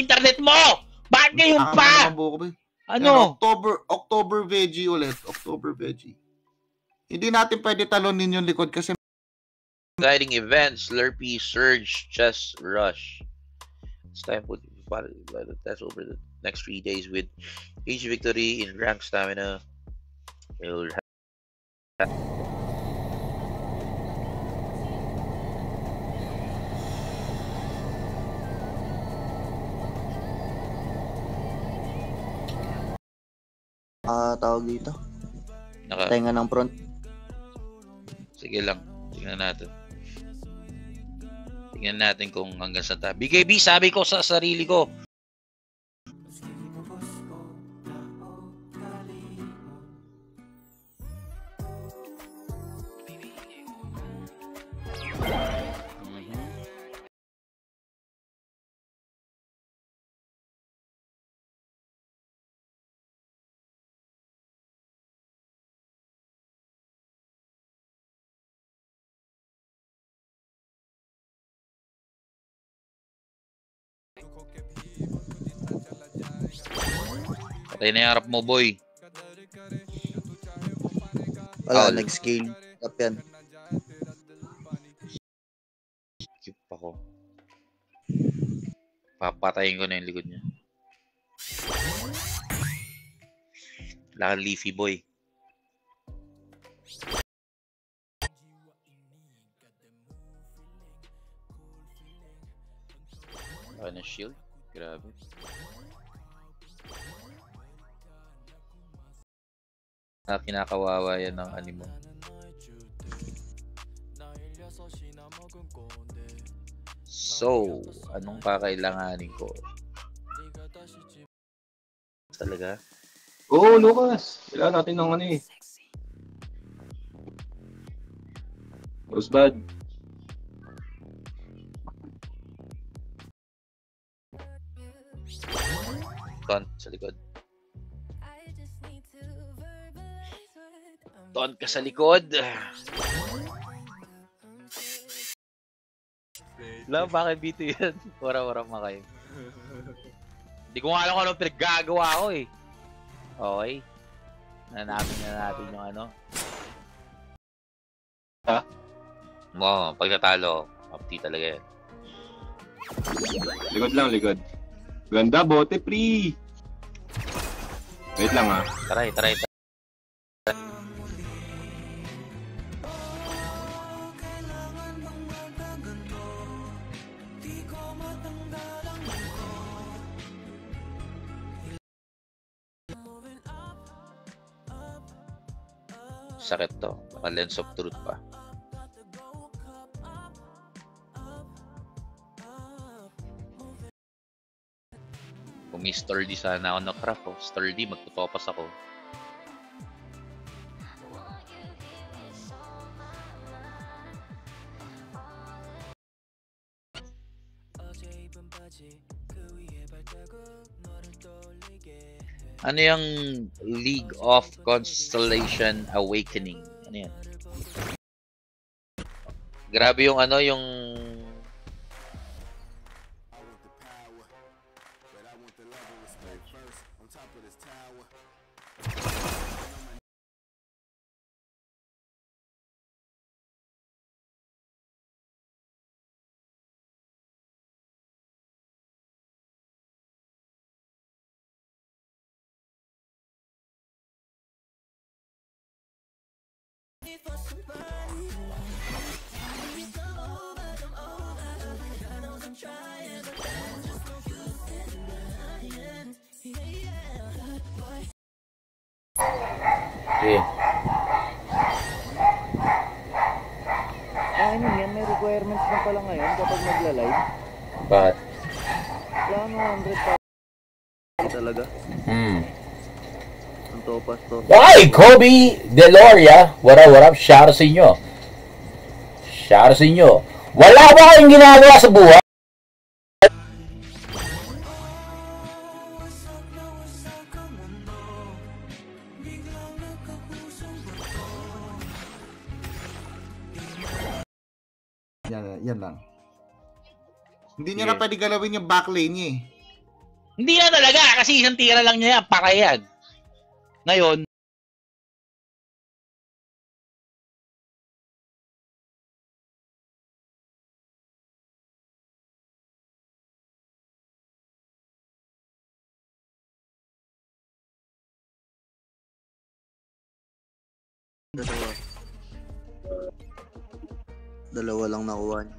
internet mo? Bakit ngayon pa? Ano? October veggie ulit. October veggie. Hindi natin pwede talonin yung likod kasi exciting events, Slurpee, Surge, Chess, Rush. It's time to test over the next 3 days with each victory in rank stamina. You'll have tawag dito. Tenga ng front. Sige lang. Tingnan natin kung hanggang saan tayo. BKB, sabi ko sa sarili ko. Patay na yung harap mo, boy. Wala, next game. Tap yan. Skip ako. Papatayin ko na yung likod niya. Wala kang leafy, boy. Wala na shield. Grabe. Kinakawawa yan ng animo. So, anong kakailanganin ko? Talaga? Oo, Lucas. Kailangan natin ng ano eh. Rosebud. Taunt sa likod. Taunt ka sa likod. Alam, bakit B2 yan? Wara-wara makayo. Hindi ko nga alam kung anong pinaggagawa ko eh. Okay. Nanapin na natin yung ano. Ha? Mo, pagkatalo, upti talaga yan. Likod lang, likod. Ganda, bote, pre! Wait lang ha. Taray. Sakit to. Baka lens of truth pa. Kung may sturdy sana ako na craft oh. Sturdy, magtutopas ako. Ano yung League of Constellation Awakening? Ano yan? Grabe yung ano, yung... Okay. Ano yan, may requirements na pala ngayon kapag nagla-live. Bakit? Kailangan 100 talaga. Ang topas to. Ay, Kobe Deloria. What up? Shout out sa inyo. Wala ba kayong ginagawa sa buhay? Yan lang. Hindi niya na pwede galawin yung backlane niya eh. Hindi na talaga kasi isang tira lang niya yan, para yan. Ngayon, Dalawa lang nakuha niya.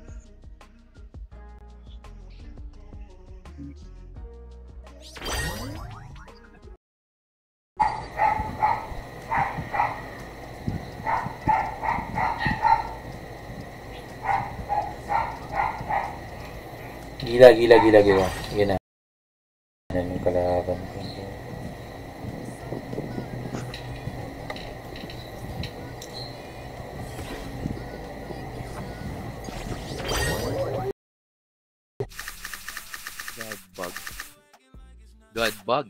Gila. Gina. Yan yung kalaban ko. God bug.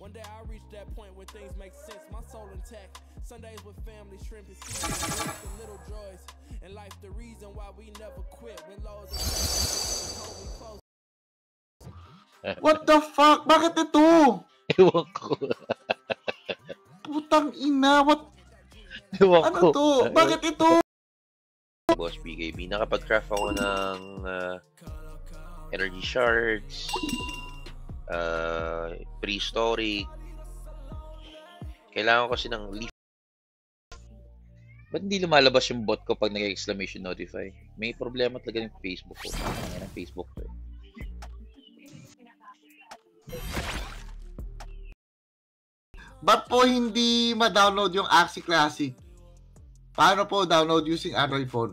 One day I reach that point where things make sense. My soul intact. Sundays with family, shrimp and seafood, the little joys in life. The reason why we never quit when lows are close. What the fuck? Bakit ito? Ewan ko. Putang ina, what? Ewan Ano ko. to? Bakit ito? Boss BKB, nakapag-craft ako ng energy shards, prehistoric. Kailangan ko kasi ng leaf. Ba't hindi lumalabas yung bot ko pag nag-exclamation notify? May problema talaga yung Facebook ko. Ano yung Facebook ko eh. Ba't po hindi ma-download yung Axie Classic? Paano po download using Android phone?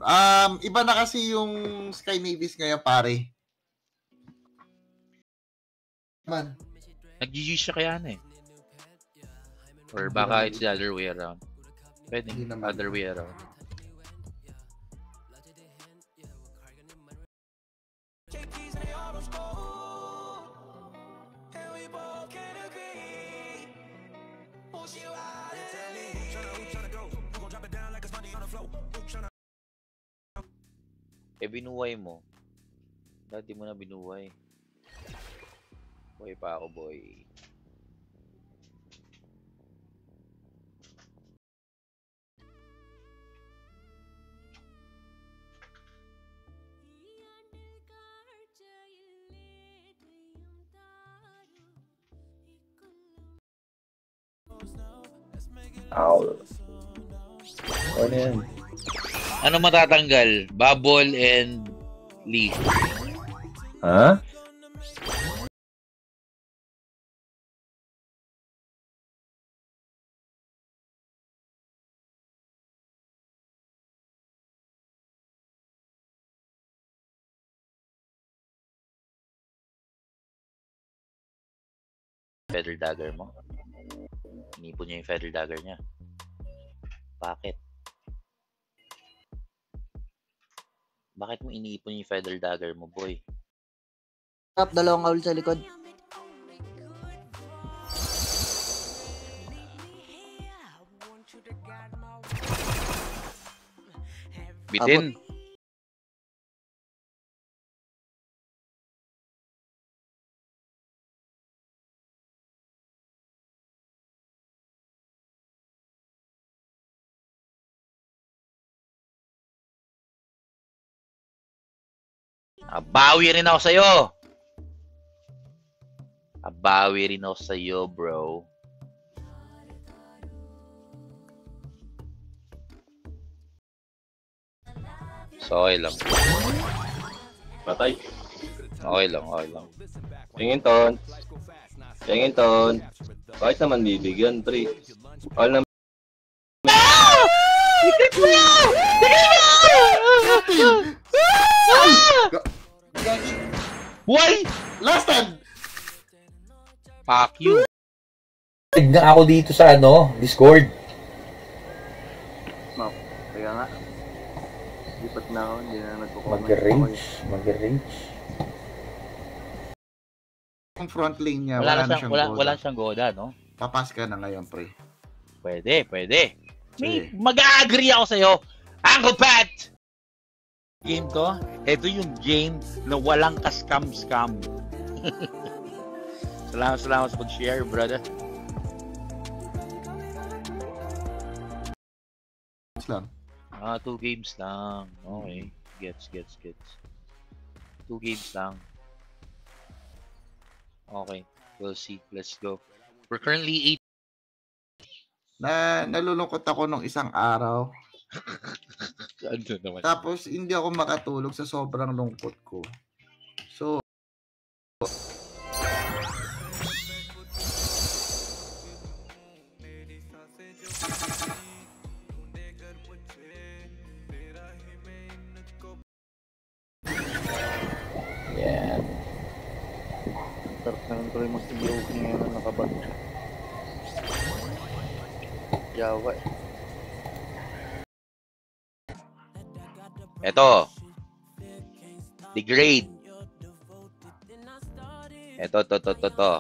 Iba na kasi yung Sky Navis ngayon, pare. Man. Nag-GG siya kaya na eh. Or baka it's the other way around. Pwede, other way around. Eh, binuway mo. Dati mo na binuway. Boy pa ako, boy. Ano yan? Ano matatanggal? Bubble and leaf. Ha? Feather dagger mo. Inipon niya yung feather dagger niya. Bakit? Bakit mo iniipon yung feather dagger mo, boy? Tap, dalawang kaul sa likod. Bitin. Abawi rin ako sa'yo! Abawi rin ako sa'yo, bro. So, okay lang. Patay. Okay lang, okay lang. Tingin ton. Bakit naman bibigyan, pre? All naman. Why? Last time! Fuck you. Tignan ako dito sa Discord. map. Kaya nga. Lipat na ako, hindi na nagko-comment. Mag-reach. Yung front lane niya, Wala wala na siyang, siyang wala goda. siyang goda, no? Papas ka na ngayon, pre. Pwede. Sige. Mag-agree ako sa'yo. Uncle Pat! Game to, ito yung game na walang ka-scam. Salamat sa pag-share, brother. Lang. 2 games lang. Okay. Gets. 2 games lang. Okay. We'll see. Let's go. We're currently 8. Nalulungkot ako nung isang araw. Ano naman? Tapos, hindi ako makatulog sa sobrang lungkot ko. So, Yan. Sarap naman tuloy mag-joke ngayon na nakabag. Yawa eh. Ito. Degrade. Ito.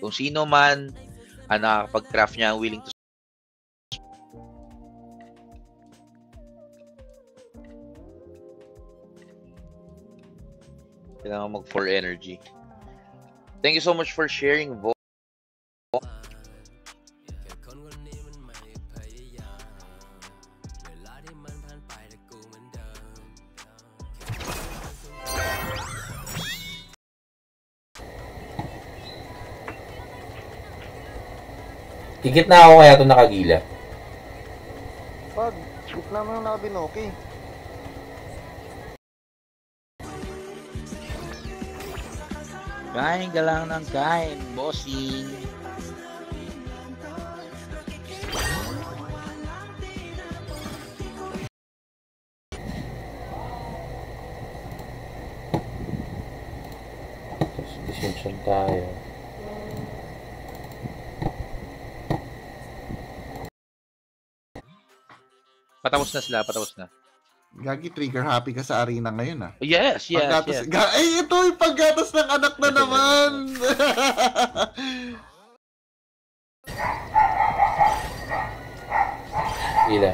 Kung sino man ang nakakapag-craft niya willing to kailangan mag-for energy. Thank you so much for sharing, Vo. Higit na ako kaya ito nakagila. Pag, gitna mo yung nakabinoki. Kain ka lang ng kain, bossing. Distinction tayo. Patapos na sila. Gagi, trigger happy ka sa arena ngayon, ah. Yes. Paggatas, ay, ito yung paggatas ng anak na naman! Gila.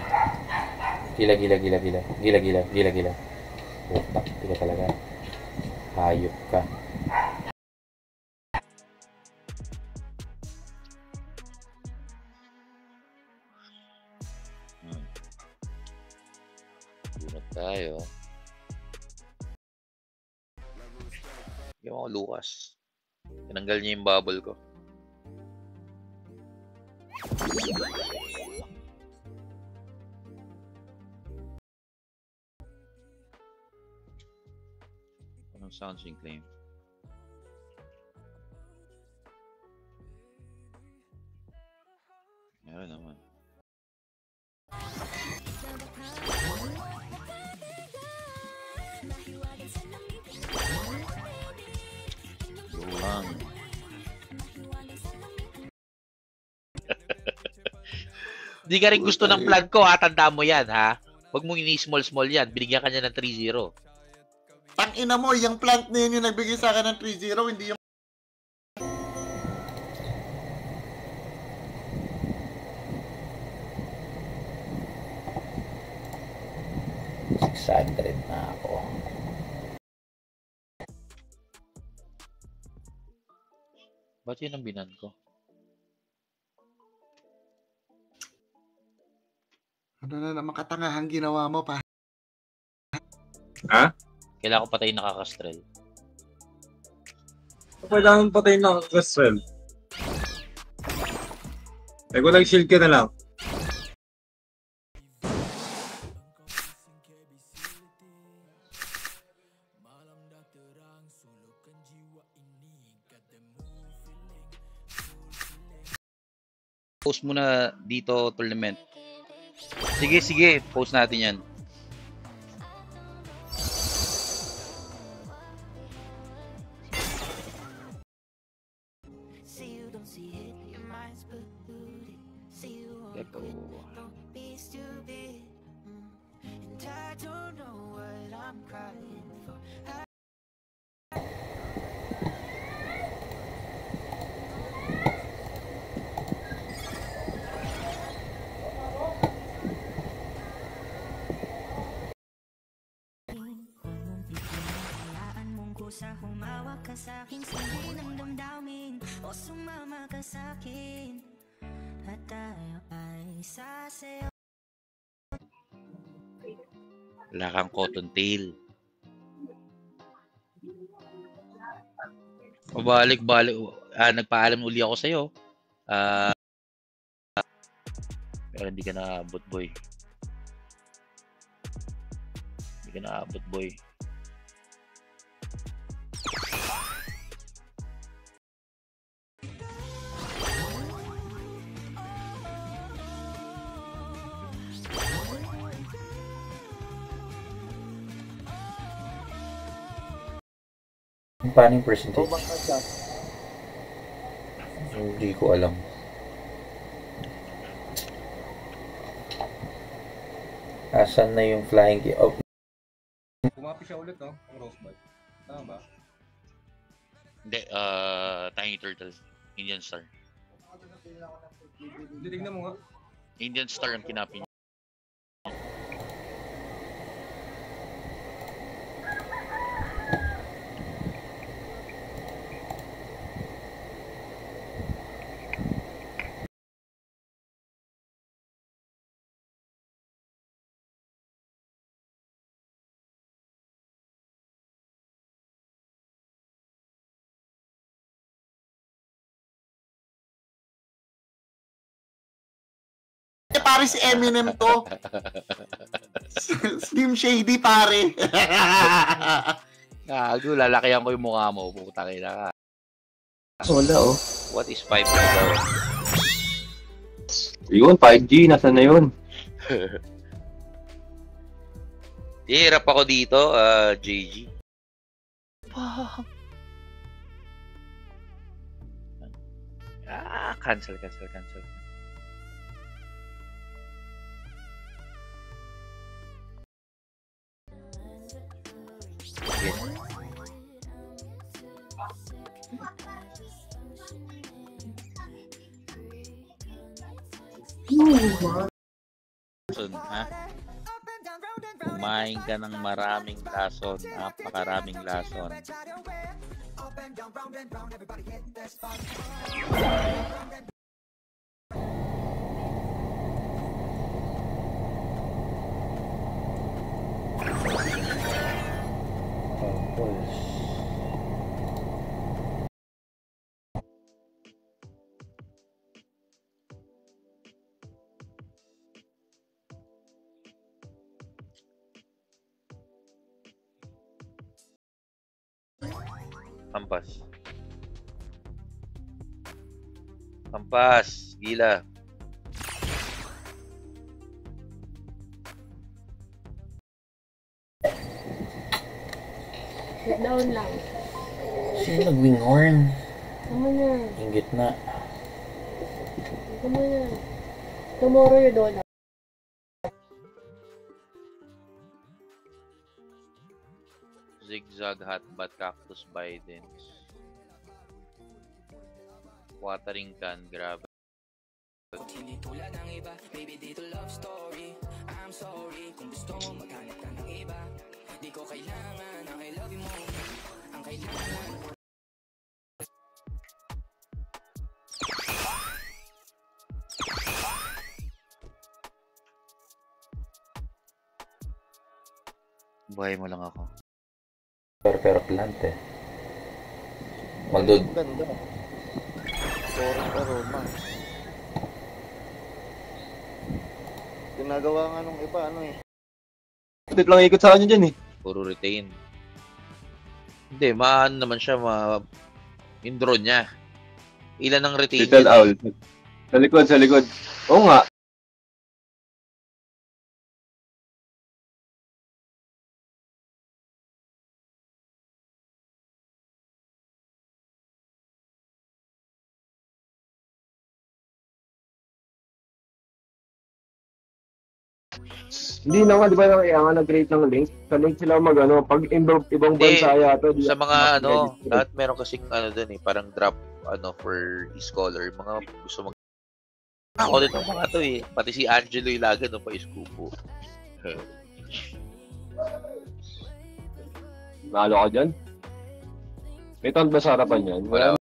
Putak, tika talaga. Hayop ka. Bunot tayo. Yung ako, Lucas. Tinanggal niya yung bubble ko. Anong sound sync claim? Meron naman. Luwang. Hindi ka rin gusto ng plug ko, ha? Tanda mo yan, ha? Huwag mong ini-small yan. Binigyan ka niya ng 3-0. Tangina mo, yung plant na yun yung nagbigay sa akin ng 3-0, hindi yung... 600 na ako. Ba't yun ang binan ko? Ano na naman katangahan ginawa mo pa? Ha? Kailangan ko patayin nakakastrel. Kailangan patayin na ang Castrel. Eh, kung nag-shield ka na lang. Post muna dito, tournament. Sige, post natin yan. Teko. Sa humawak ka sa'king sabi ng damdamin o sumama ka sa'kin at tayo ay sasayaw. Wala kang cotton tail. Balik-balik. Nagpaalam uli ako sa'yo. Pero hindi ka naabot, boy. Hindi ka naabot, boy. Paano yung percentage? O bangka siya. Hindi ko alam. Asan na yung flying key? Oh, Kumapi siya ulit, no? Ang Rosebud. Tama ba? Hindi, Tiny Turtle. Indian Star. Hindi, tignan mo nga. Indian Star ang kinapin niya. Pare si Eminem to. Slim Shady pare. Gago, lalakihan ko yung mukha mo. Puta ka. wala oh. What is 5G daw? Yun, 5G. Nasaan na yun? Hirap ako dito, JG. Cancel. Lason, ha? Kumain ka ng maraming lason. Napakaraming lason. Tapos, Kampas, gila. Down lang. sino nag-wing horn? Tama na. Yung gitna. Tama na. Tomorrow yung dollar. Zigzag Hotbat Cactus Bidens. Watering can, grabe. Hindi tulad ng iba, baby dito love story. I'm sorry kung gusto mo maghanap ka ng iba. Di ko kailangan ang I love you mo. Ang kailangan Buhay mo lang ako. Pero plant eh. Magdod. Ang ganda. Forest aroma. Ginagawa nga nung iba, ano eh. Dito lang ikot sa kanya dyan eh. Puro retain. Hindi, maan naman siya, yung drone niya. Ilan ang retain Little niya? owl. Sa likod. Oo nga. Hindi na nga, di ba kaya nga nag-create ng link? Sa link sila mag-ano, pag ibang Hindi, bansa yata. sa mga lahat meron kasing doon parang drop for scholar. Yung mga gusto mag ako din ng mga to pati si Angelo yung lagi pa iskupo. Nalo ka dyan? May taunt ba sa harapan yan? Wala.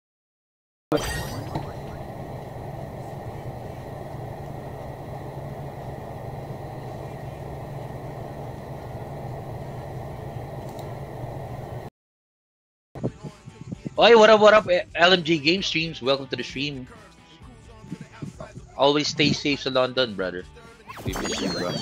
Oy, what up, LMG Game Streams? Welcome to the stream. Always stay safe sa London, brother. We miss you, bro.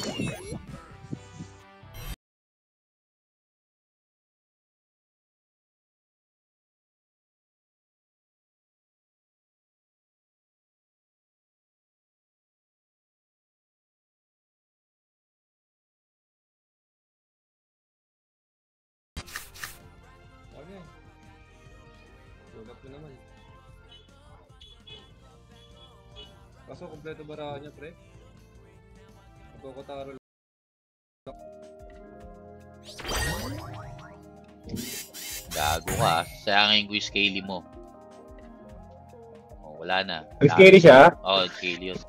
Kaso kompleto baraha niya, pre. Magkakotaro lang. Gago ka. Sayangin ko yung scaly mo. Oh, wala na. Scary siya? Oh, scaly yun.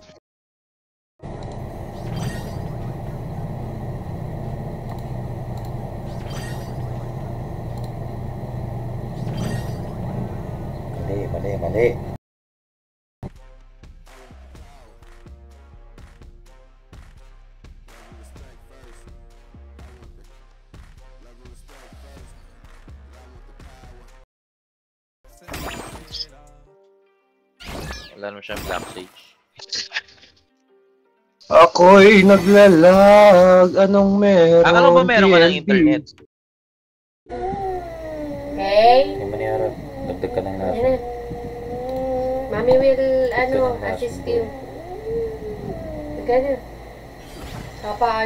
Mali. Wala naman siyang Black Sage. Ako'y naglalag. Anong meron? Akala ba meron ka ng internet? Okay? Yung maniyara, dagdag ka ng nasa. Ayan na. Mami will, assist you. Gano'n. Papa,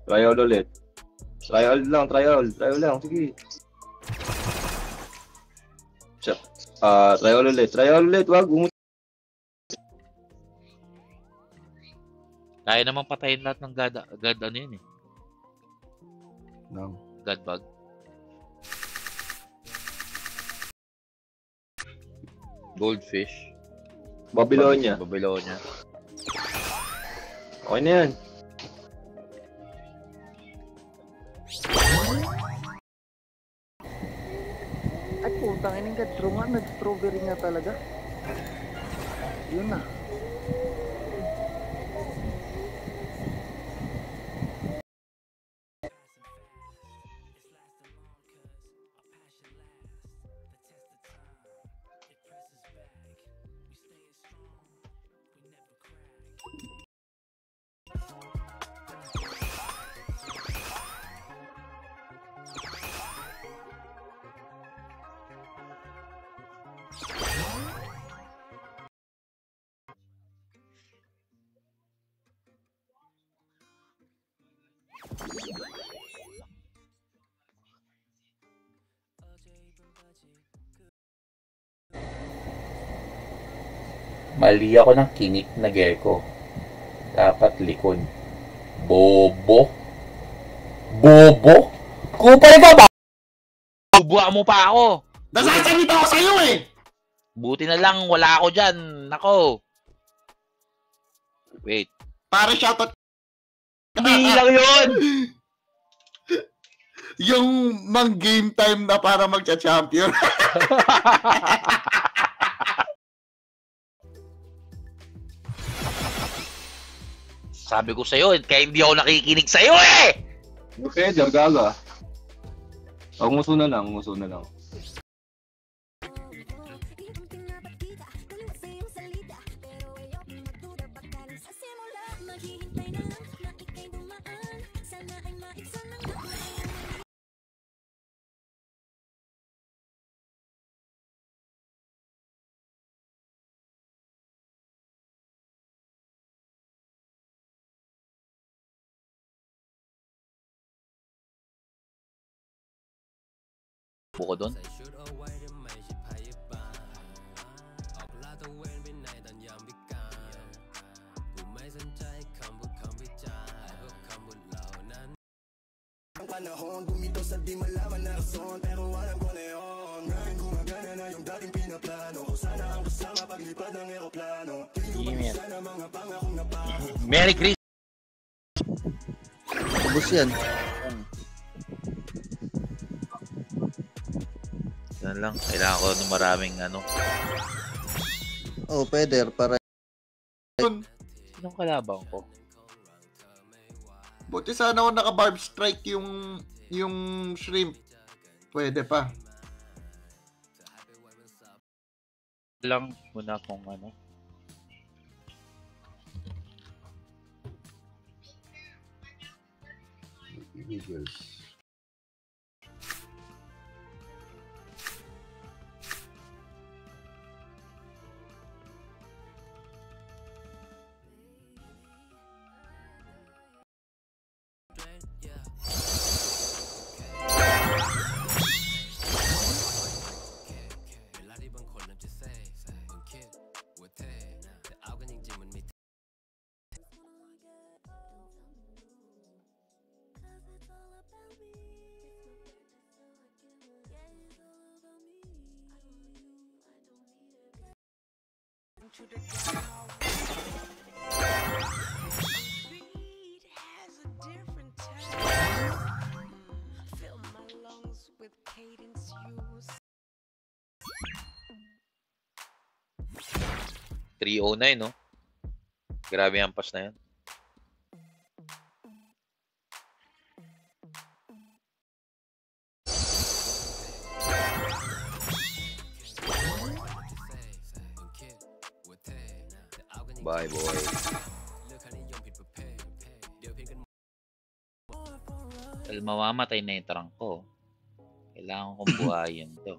Trial ulit. Trial lang. Sige. Trial ulit. Wag. Kaya naman patayin lahat ng God ano yun No. God bug. Goldfish. Babylonia. Okay na yan. Ay, putang ina, nag-draw nga, nag-strawberry nga talaga. Yun na. Mali ako ng kinik na gecko. Dapat likod. Bobo. Kupal ka ba? Bubuha mo pa ako. Nasasalita ako sa'yo eh! Buti na lang wala ako dyan. Nako. Wait. Para shoutout. Hindi lang yun. Yung mang game time na para magcha-champion. Sabi ko sa'yo, kaya hindi ako nakikinig sa'yo eh! Okay, gaga. Umuso na lang. Buko doon. Ang panahon, bumitaw sa di malaman na rason, pero alam ko na yun. Ngayon gumagana na yung dating pinaplano ko. Sana ang kasama paglipad ng eroplano. Tingin sana mga pangakong napako. Merry Christmas! Ubus yan. Yan lang. Kailangan ko ng maraming ano. Oh, pwede. Para Sinong kalaban ko? Buti sana ako naka-barb strike yung shrimp. Pwede pa. Lang muna kung ano. Eagles. $309, no? Grabe ang pass na yan. Bye, boy. Dahil mamamatay na yung trunk ko. Kailangan kong buhayin to.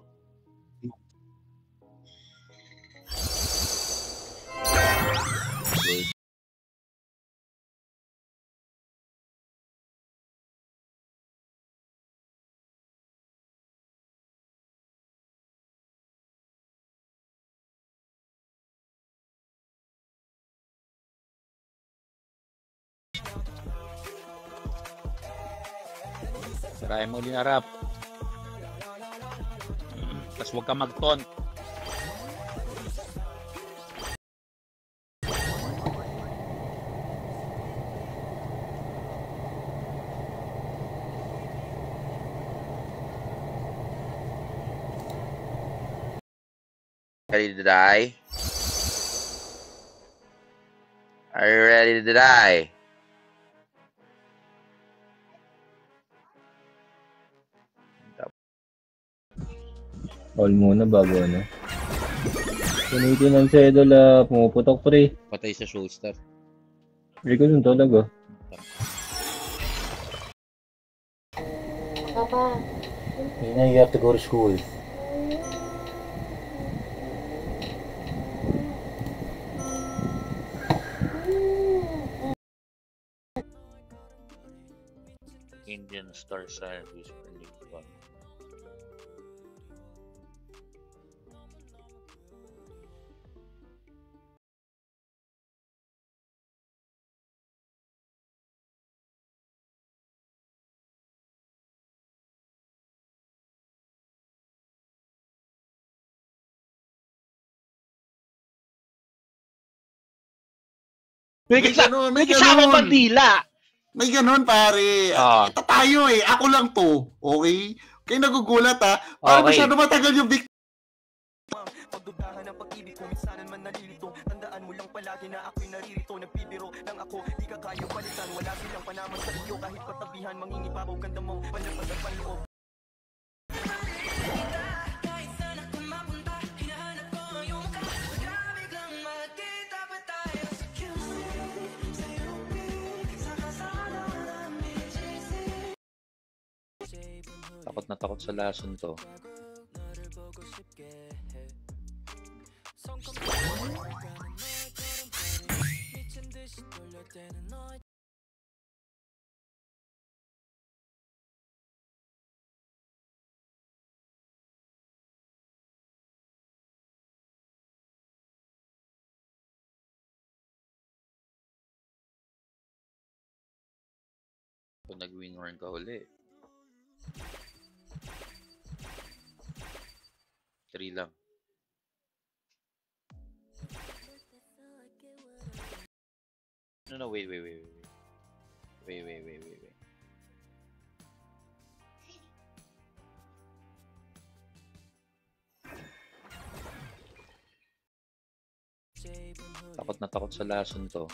Good. Sarayan mo din harap. Tapos huwag ka mag-taunt. Ready to die? Are you ready to die? All muna bago ano. Punitin ang sedula, pumuputok pre. Patay sa showstar. Hindi ko dun talaga. Papa. Nina, you have to go to school. Indian Star Sign Whisper League 1. May kasama bandila. May ganun, pare. Ah. Ito tayo eh. Ako lang to. Okay? Kayo nagugulat ha. Para Okay. masyado matagal yung victim. Pagdudahan ng pag-ibig ko, minsanan man nalilito. Tandaan mo lang palagi na ako'y naririto. Nagbibiro ng ako, di ka kayang palitan. Wala silang panaman sa iyo, kahit patabihan. Mangingipabaw ganda mo, panapad ang panloob. Takot na takot sa lason to. Kung nag-winner ka uli. 3 lang. No, wait. Wait. Takot na takot sa lason to.